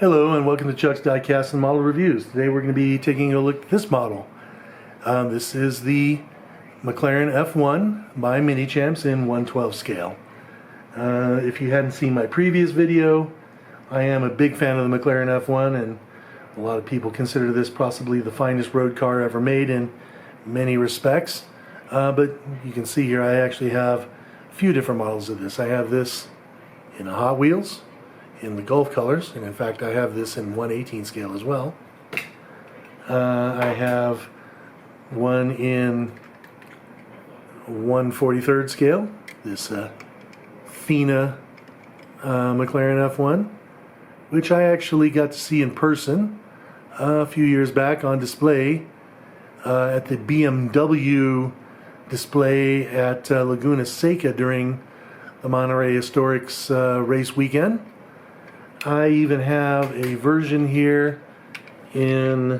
Hello and welcome to Chuck's Diecast and Model Reviews. Today we're going to be taking a look at this model. This is the McLaren F1 by Minichamps in 1/12 scale. If you hadn't seen my previous video, I am a big fan of the McLaren F1, and a lot of people consider this possibly the finest road car ever made in many respects. But you can see here I actually have a few different models of this. I have this in a Hot Wheels, in the Gulf colors, and in fact I have this in 1/18 scale as well. I have one in 1/43 scale, this Fina McLaren F1, which I actually got to see in person a few years back on display at the BMW display at Laguna Seca during the Monterey Historics race weekend. I even have a version here in,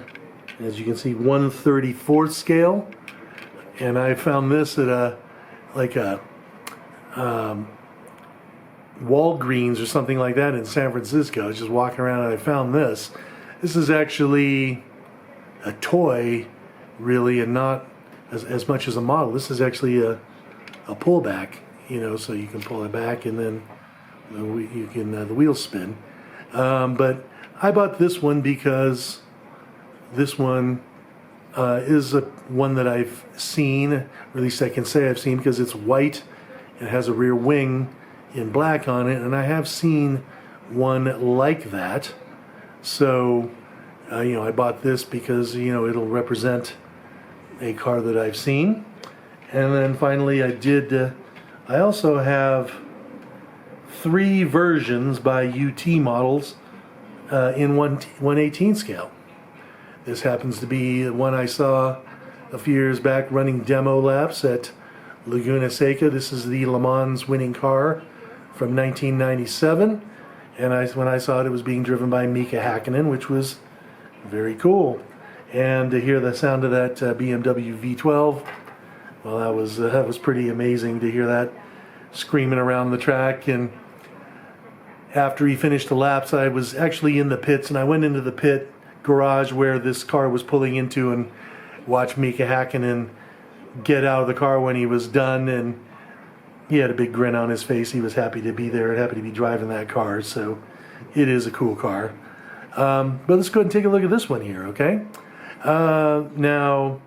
as you can see, 1/34 scale, and I found this at a Walgreens or something like that in San Francisco. I was just walking around and I found this. This is actually a toy, really, and not as much as a model. This is actually a pullback, you know, so you can pull it back and then you can the wheels spin. But I bought this one because this one is one that I've seen, or at least I can say I've seen, because it's white and has a rear wing in black on it, and I have seen one like that. So you know, I bought this because, you know, it'll represent a car that I've seen. And then finally I also have 3 versions by UT models in 1/18 scale. This happens to be one I saw a few years back running demo laps at Laguna Seca. This is the Le Mans winning car from 1997, and when I saw it, it was being driven by Mika Hakkinen, which was very cool. And to hear the sound of that BMW V12, well, that was pretty amazing to hear that screaming around the track. And after he finished the laps, I was actually in the pits, and I went into the pit garage where this car was pulling into and watched Mika Hakkinen get out of the car when he was done, and he had a big grin on his face. He was happy to be there and happy to be driving that car, so it is a cool car. But let's go ahead and take a look at this one here, okay? Now,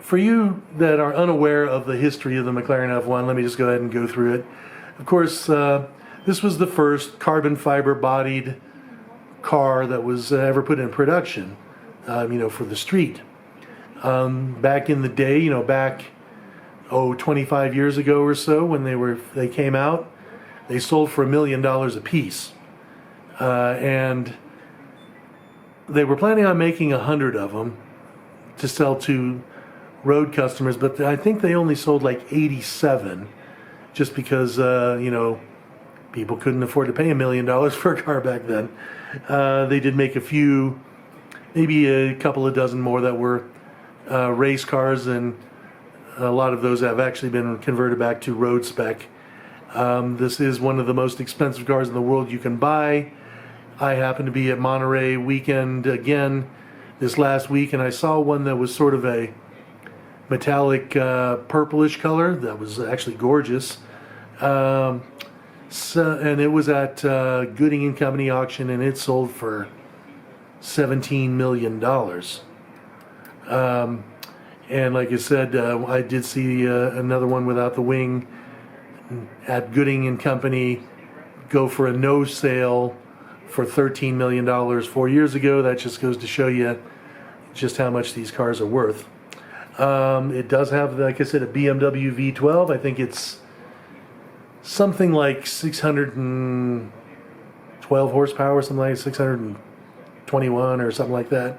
for you that are unaware of the history of the McLaren F1, let me just go ahead and go through it. Of course, this was the first carbon fiber bodied car that was ever put in production, you know, for the street. Back in the day, you know, back 25 years ago or so, when they came out, they sold for $1 million a piece, and they were planning on making 100 of them to sell to road customers, but I think they only sold like 87, just because you know, people couldn't afford to pay $1 million for a car back then. They did make a few, maybe a couple of dozen more that were race cars, and a lot of those have actually been converted back to road spec. This is one of the most expensive cars in the world you can buy. I happened to be at Monterey weekend again this last week, and I saw one that was sort of a metallic purplish color that was actually gorgeous. And it was at Gooding and Company auction, and it sold for $17 million. And like I said, I did see another one without the wing at Gooding and Company go for a no sale for $13 million 4 years ago. That just goes to show you just how much these cars are worth. It does have, like I said, a BMW V12. I think it's something like 612 horsepower, something like 621 or something like that,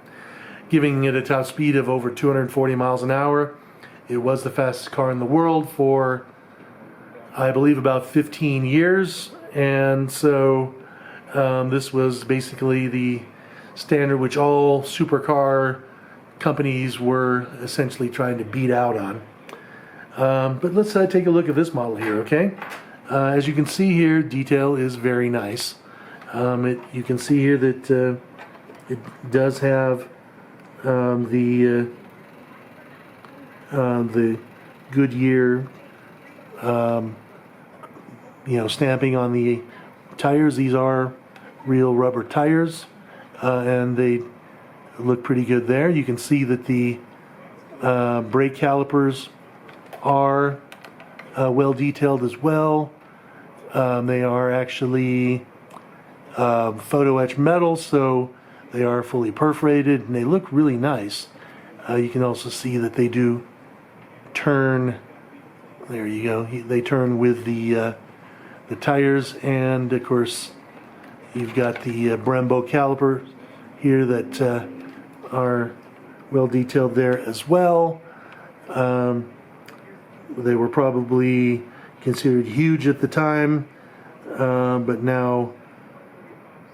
giving it a top speed of over 240 miles an hour. It was the fastest car in the world for, I believe, about 15 years, and so this was basically the standard which all supercar companies were essentially trying to beat out on. But let's take a look at this model here, okay? As you can see here, detail is very nice. You can see here that it does have the Goodyear stamping on the tires. These are real rubber tires, and they look pretty good there. You can see that the brake calipers are well detailed as well. They are actually photo etched metal, so they are fully perforated and they look really nice. You can also see that they do turn. There you go. They turn with the tires, and of course you've got the Brembo calipers here that are well detailed there as well. They were probably considered huge at the time, but now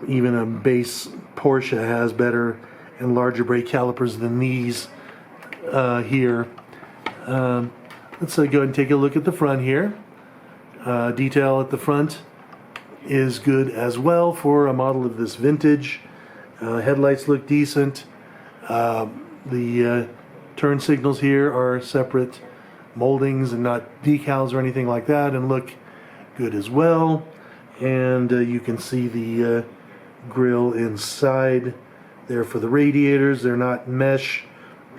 even a base Porsche has better and larger brake calipers than these here. Let's go ahead and take a look at the front here. Detail at the front is good as well for a model of this vintage. Headlights look decent. The turn signals here are separate moldings and not decals or anything like that, and look good as well. And you can see the grill inside there for the radiators. They're not mesh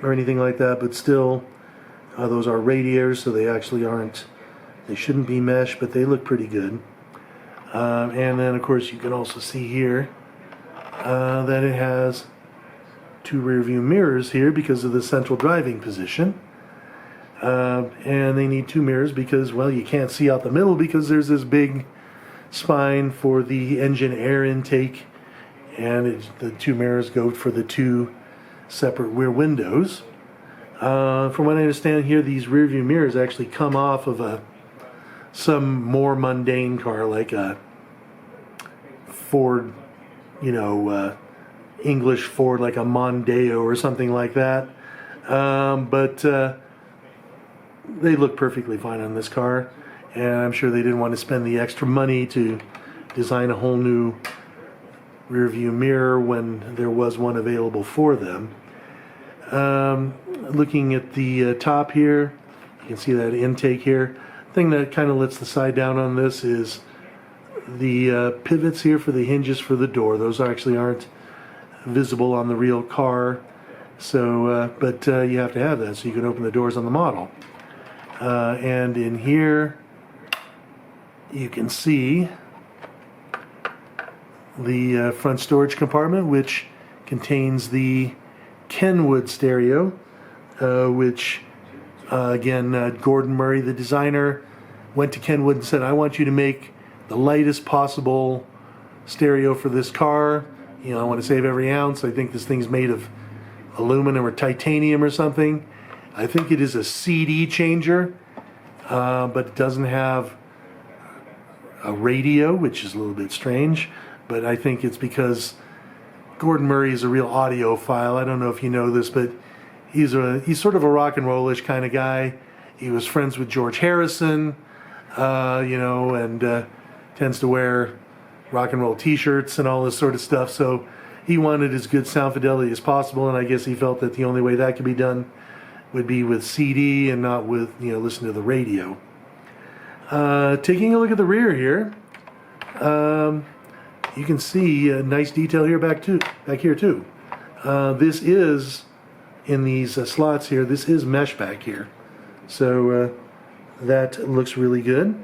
or anything like that, but still those are radiators, so they actually aren't, they shouldn't be mesh, but they look pretty good. And then of course you can also see here that it has two rear view mirrors here because of the central driving position. And they need two mirrors because, well, you can't see out the middle because there's this big spine for the engine air intake, and the two mirrors go for the two separate rear windows. From what I understand here, these rear view mirrors actually come off of some more mundane car like a Ford, English Ford, like a Mondeo or something like that. But they look perfectly fine on this car, and I'm sure they didn't want to spend the extra money to design a whole new rear view mirror when there was one available for them. Looking at the top here, you can see that intake here. The thing that kind of lets the side down on this is the pivots here for the hinges for the door. Those actually aren't visible on the real car, so but you have to have that so you can open the doors on the model. And in here you can see the front storage compartment, which contains the Kenwood stereo, which again, Gordon Murray, the designer, went to Kenwood and said, I want you to make the lightest possible stereo for this car. I want to save every ounce. I think this thing's made of aluminum or titanium or something. I think it is a CD changer, but it doesn't have a radio, which is a little bit strange. But I think it's because Gordon Murray is a real audiophile. I don't know if you know this, but he's sort of a rock and roll-ish kind of guy. He was friends with George Harrison, and tends to wear rock and roll t-shirts and all this sort of stuff. So he wanted as good sound fidelity as possible, and I guess he felt that the only way that could be done would be with CD and not with, listen to the radio. Taking a look at the rear here, you can see a nice detail here back here too. This is, in these slots here, this is mesh back here. So that looks really good.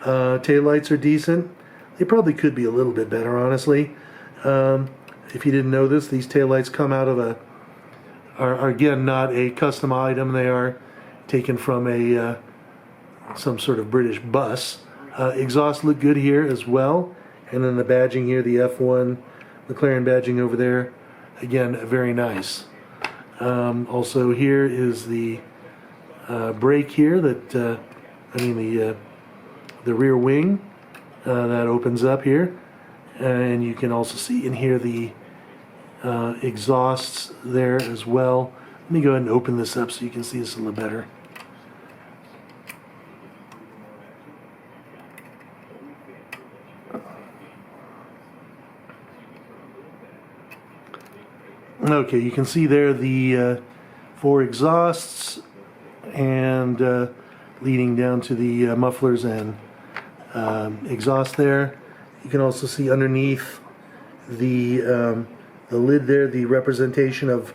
Taillights are decent. They probably could be a little bit better, honestly. If you didn't know this, these taillights come out of are again not a custom item. They are taken from some sort of British bus. Exhaust look good here as well. And then the badging here, the F1 McLaren badging over there, again, very nice. Also here is the brake here that, the rear wing that opens up here. And you can also see in here the exhausts there as well. Let me go ahead and open this up so you can see this a little better. Okay, you can see there the 4 exhausts and leading down to the mufflers and exhaust there. You can also see underneath the lid there the representation of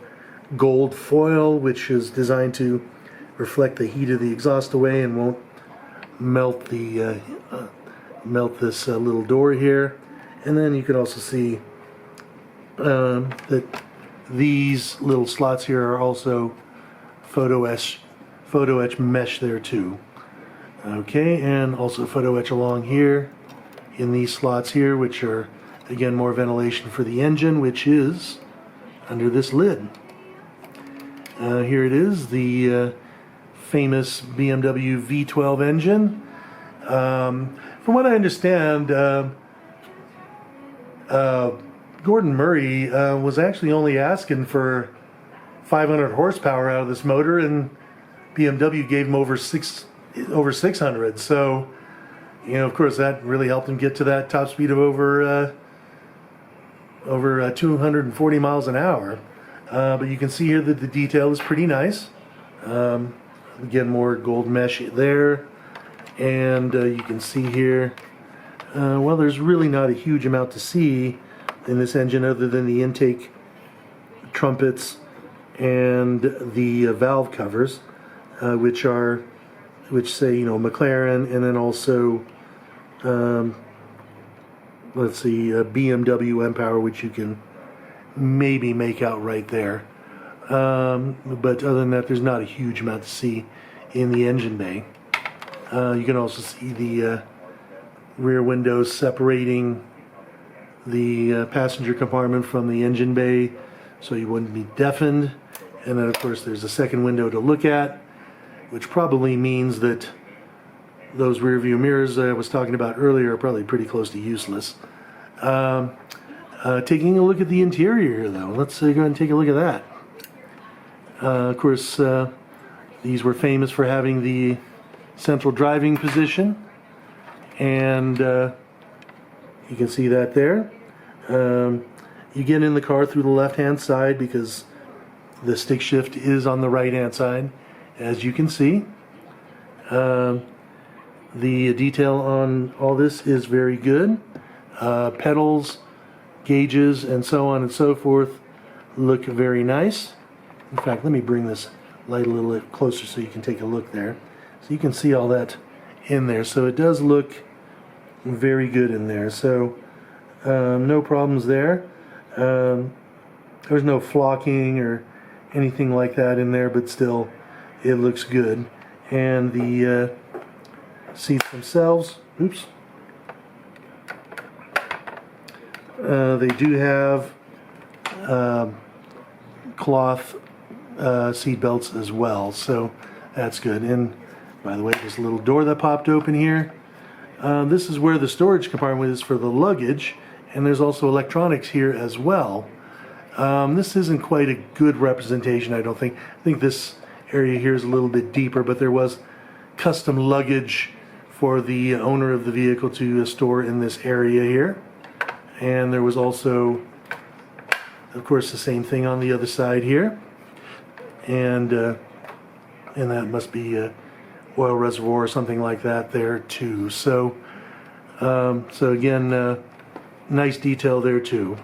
gold foil, which is designed to reflect the heat of the exhaust away and won't melt the melt this little door here. And then you can also see that these little slots here are also photo etch mesh there too. Okay, and also photo etch along here in these slots here, which are again more ventilation for the engine, which is under this lid. Here it is, the famous BMW V12 engine. From what I understand, Gordon Murray was actually only asking for 500 horsepower out of this motor, and BMW gave him over 600. So, you know, of course, that really helped him get to that top speed of over 240 miles an hour. But you can see here that the detail is pretty nice. Again, more gold mesh there, and you can see here. Well, there's really not a huge amount to see in this engine other than the intake trumpets and the valve covers, which say, you know, McLaren, and then also let's see, BMW M-Power, which you can maybe make out right there. But other than that, there's not a huge amount to see in the engine bay. You can also see the rear windows separating the passenger compartment from the engine bay, so you wouldn't be deafened. And then of course there's a second window to look at, which probably means that those rear view mirrors I was talking about earlier are probably pretty close to useless. Taking a look at the interior here though, let's go ahead and take a look at that. Of course, these were famous for having the central driving position, and you can see that there. You get in the car through the left-hand side because the stick shift is on the right-hand side, as you can see. The detail on all this is very good. Pedals, gauges, and so on and so forth look very nice. In fact, let me bring this light a little bit closer so you can take a look there. So you can see all that in there. So it does look very good in there. So no problems there. There's no flocking or anything like that in there, but still it looks good. And the seats themselves, oops, they do have cloth seat belts as well, so that's good. And by the way, this little door that popped open here, this is where the storage compartment is for the luggage, and there's also electronics here as well. This isn't quite a good representation, I don't think. I think this area here is a little bit deeper, but there was custom luggage for the owner of the vehicle to store in this area here. And there was also, of course, the same thing on the other side here. And that must be a oil reservoir or something like that there too. So again, nice detail there too.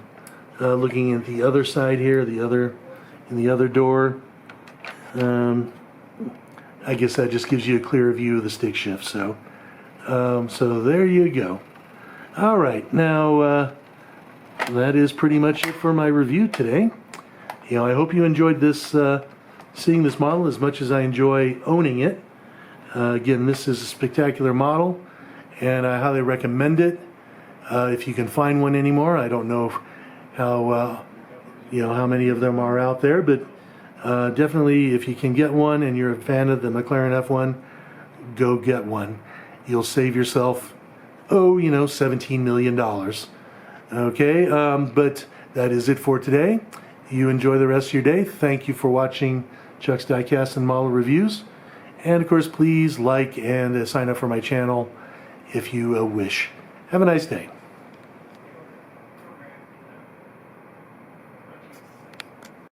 Looking at the other side here, in the other door, I guess that just gives you a clearer view of the stick shift. So there you go. All right, now that is pretty much it for my review today. You know, I hope you enjoyed this, seeing this model as much as I enjoy owning it. Again, this is a spectacular model, and I highly recommend it. If you can find one anymore, I don't know how many of them are out there, but definitely if you can get one and you're a fan of the McLaren F1, go get one. You'll save yourself, $17 million. Okay, but that is it for today. You enjoy the rest of your day. Thank you for watching Chuck's Diecast and Model Reviews. And of course, please like and sign up for my channel if you wish. Have a nice day.